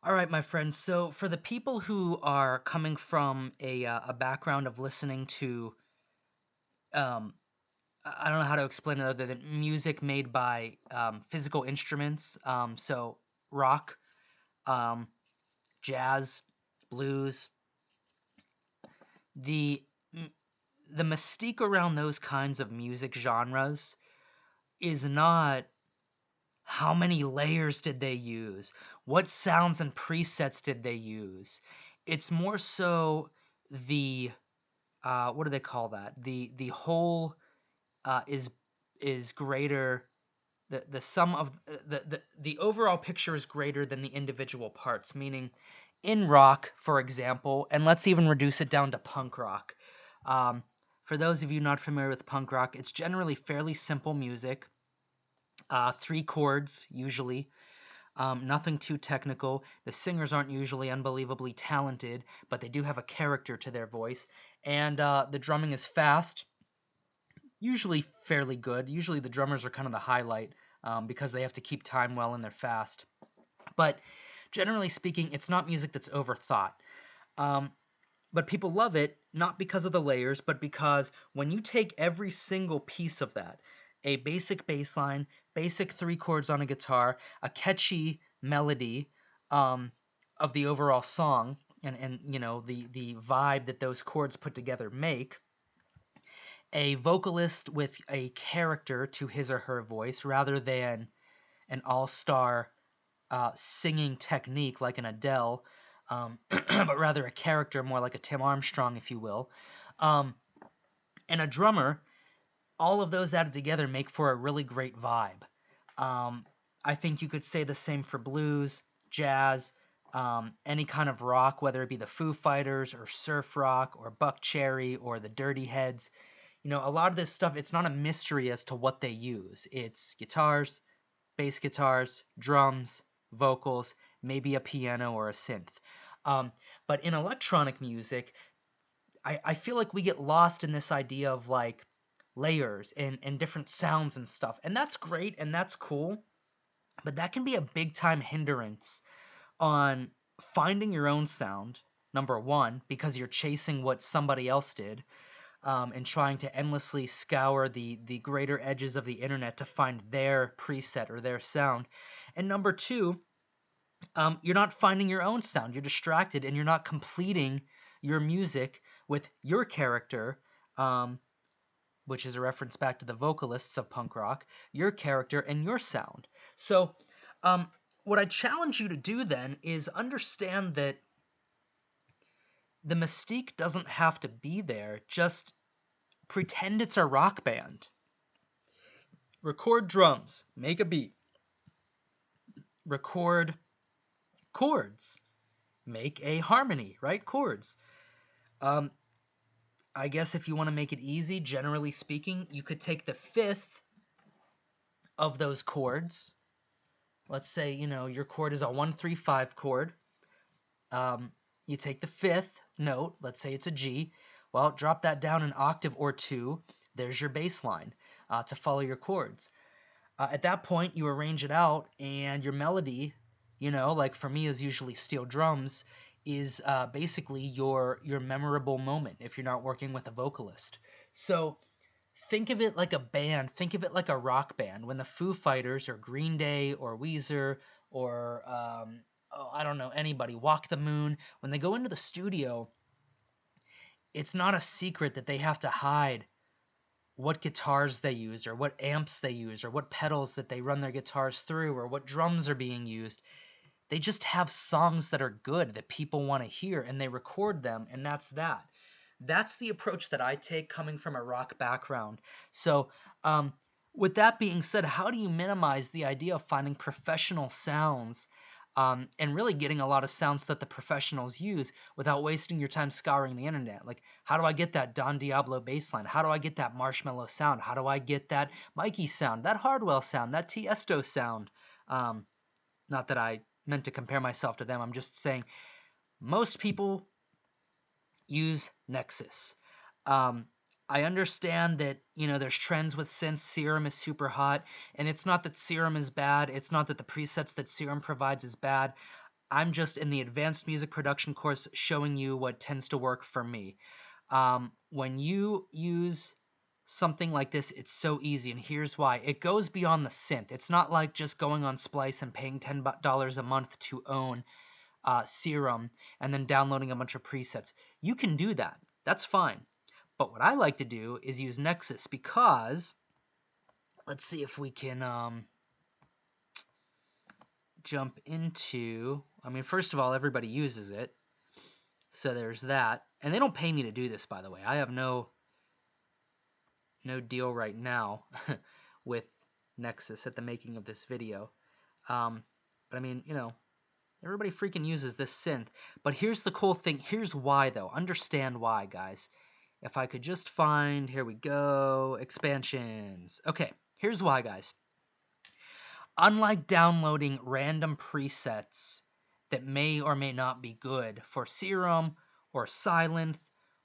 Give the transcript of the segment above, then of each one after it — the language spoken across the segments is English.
All right, my friends. So, for the people who are coming from a background of listening to, um, I don't know how to explain it other than music made by physical instruments, so rock, um, jazz, blues, the m- the mystique around those kinds of music genres is not how many layers did they use, what sounds and presets did they use. It's more so the what do they call that? The whole is greater. The sum of the overall picture is greater than the individual parts. Meaning, in rock, for example, and let's even reduce it down to punk rock. Um, for those of you not familiar with punk rock, it's generally fairly simple music. Three chords usually. Nothing too technical. The singers aren't usually unbelievably talented, but they do have a character to their voice. And the drumming is fast, usually fairly good. Usually the drummers are kind of the highlight because they have to keep time well and they're fast. But generally speaking, it's not music that's overthought. Um, but people love it not because of the layers, but because when you take every single piece of that, a basic bass line, basic three chords on a guitar, a catchy melody um, of the overall song, and the vibe that those chords put together make, a vocalist with a character to his or her voice rather than an all-star singing technique like an Adele, but rather a character more like a Tim Armstrong, if you will, um, and a drummer. All of those added together make for a really great vibe. Um, I think you could say the same for blues, jazz, any kind of rock, whether it be the Foo Fighters or surf rock or Buck Cherry or the Dirty Heads. A lot of this stuff, it's not a mystery as to what they use. It's guitars, bass guitars, drums, vocals, maybe a piano or a synth. Um, but in electronic music, I feel like we get lost in this idea of like layers and different sounds and stuff. And that's great and that's cool, but that can be a big time hindrance on finding your own sound, number one, because you're chasing what somebody else did, and trying to endlessly scour the greater edges of the internet to find their preset or their sound. And number two, you're not finding your own sound. You're distracted and you're not completing your music with your character, um, which is a reference back to the vocalists of punk rock, your character and your sound. So, um, what I challenge you to do then is understand that the mystique doesn't have to be there. Just pretend it's a rock band. Record drums, make a beat, record chords, make a harmony, right? Chords. Um, I guess if you want to make it easy, generally speaking, you could take the fifth of those chords. Let's say, your chord is a 1-3-5 chord. Um, you take the fifth note, let's say it's a G. Well, drop that down an octave or two. There's your bass line to follow your chords. At that point, you arrange it out, and your melody, like for me is usually steel drums, is basically your memorable moment if you're not working with a vocalist. So think of it like a band. Think of it like a rock band. When the Foo Fighters or Green Day or Weezer or I don't know, anybody, Walk the Moon, when they go into the studio, it's not a secret that they have to hide what guitars they use or what amps they use or what pedals that they run their guitars through or what drums are being used. They just have songs that are good that people want to hear and they record them, and that's that. That's the approach that I take coming from a rock background. So, um, with that being said, how do you minimize the idea of finding professional sounds and really getting a lot of sounds that the professionals use without wasting your time scouring the internet? Like, how do I get that Don Diablo bass line? How do I get that Marshmallow sound? How do I get that Mikey sound, that Hardwell sound, that Tiesto sound? Um, Not that I meant to compare myself to them. I'm just saying most people use Nexus. Um, I understand that, there's trends with synths. Serum is super hot, and it's not that Serum is bad. It's not that the presets that Serum provides is bad. I'm just in the advanced music production course showing you what tends to work for me. When you use something like this, it's so easy, and here's why. It goes beyond the synth. It's not like just going on Splice and paying $10 a month to own Serum and then downloading a bunch of presets. You can do that. That's fine. But what I like to do is use Nexus because, let's see if we can jump into, I mean, first of all, everybody uses it. So there's that. And they don't pay me to do this, by the way. I have no deal right now with Nexus at the making of this video. But I mean, you know, everybody freaking uses this synth. But here's the cool thing. Here's why, though. Understand why, guys. If I could just find, here we go, expansions. Okay, here's why, guys. Unlike downloading random presets that may or may not be good for Serum or Sylenth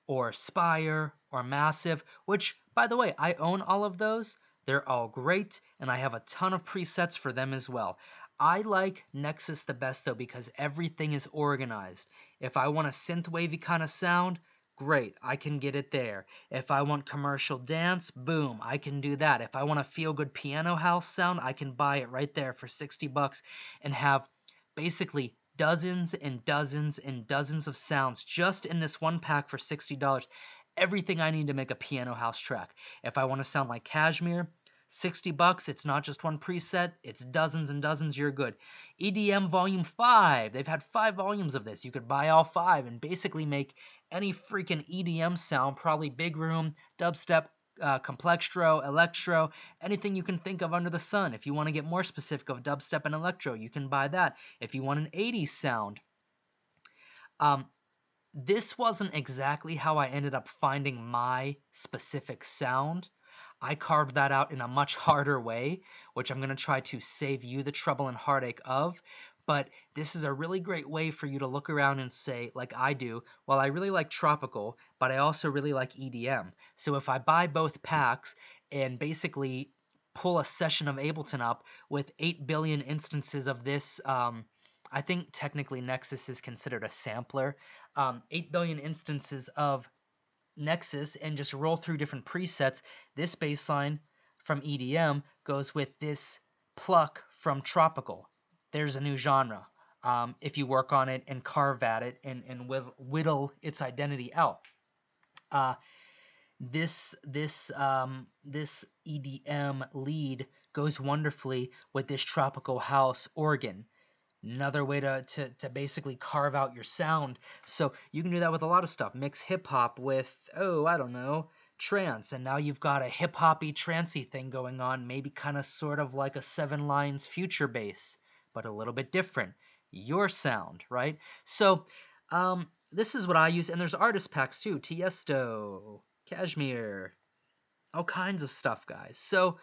or Spire or Massive, which, by the way, I own all of those. They're all great, and I have a ton of presets for them as well. I like Nexus the best, though, because everything is organized. If I want a synth wavy kind of sound, great, I can get it there. If I want commercial dance, boom, I can do that. If I want a feel-good piano house sound, I can buy it right there for $60 and have basically dozens and dozens and dozens of sounds just in this one pack for $60. Everything I need to make a piano house track. If I want to sound like Kashmir, $60, it's not just one preset, it's dozens and dozens, you're good. EDM Volume 5, they've had 5 volumes of this. You could buy all 5 and basically make any freaking EDM sound, probably big room, dubstep, complextro, electro, anything you can think of under the sun. If you want to get more specific of dubstep and electro, you can buy that. If you want an 80s sound, this wasn't exactly how I ended up finding my specific sound. I carved that out in a much harder way, which I'm going to try to save you the trouble and heartache of. But this is a really great way for you to look around and say, like I do, well, I really like tropical, but I also really like EDM. So if I buy both packs and basically pull a session of Ableton up with 8 billion instances of this, I think technically Nexus is considered a sampler, 8 billion instances of Nexus, and just roll through different presets, this bass line from EDM goes with this pluck from tropical. There's a new genre. If you work on it and carve at it and whittle its identity out. This EDM lead goes wonderfully with this tropical house organ. Another way to basically carve out your sound. So you can do that with a lot of stuff. Mix hip hop with, oh, I don't know, trance. And now you've got a hip hoppy, trancey thing going on, maybe kind of sort of like a Seven Lions future bass, but a little bit different. Your sound, right? So this is what I use. And there's artist packs too. Tiesto, Kashmir, all kinds of stuff, guys. So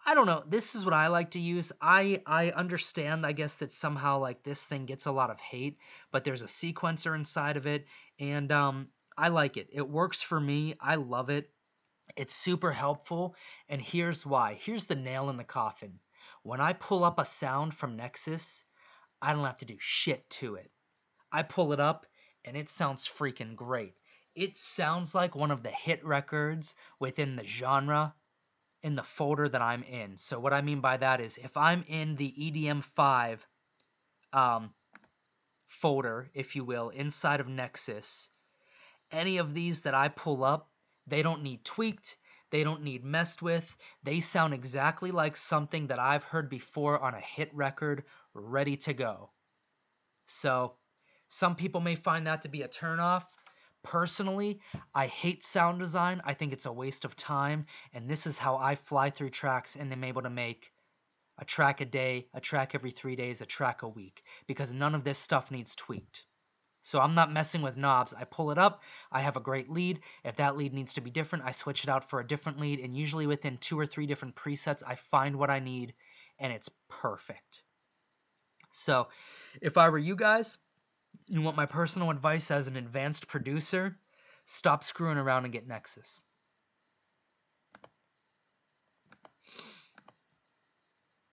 I don't know. This is what I like to use. I understand, I guess, that somehow like this thing gets a lot of hate, but there's a sequencer inside of it, and I like it. It works for me. I love it. It's super helpful, and here's why. Here's the nail in the coffin. When I pull up a sound from Nexus, I don't have to do shit to it. I pull it up, and it sounds freaking great. It sounds like one of the hit records within the genre in the folder that I'm in. So what I mean by that is if I'm in the EDM5 folder, if you will, inside of Nexus, any of these that I pull up, they don't need tweaked, they don't need messed with, they sound exactly like something that I've heard before on a hit record, ready to go. So some people may find that to be a turnoff. Personally, I hate sound design. I think it's a waste of time, and this is how I fly through tracks and am able to make a track a day, a track every 3 days, a track a week, because none of this stuff needs tweaked. So I'm not messing with knobs. I pull it up, I have a great lead. If that lead needs to be different, I switch it out for a different lead, and usually within 2 or 3 different presets, I find what I need, and it's perfect. So if I were you guys, you want my personal advice as an advanced producer, stop screwing around and get Nexus.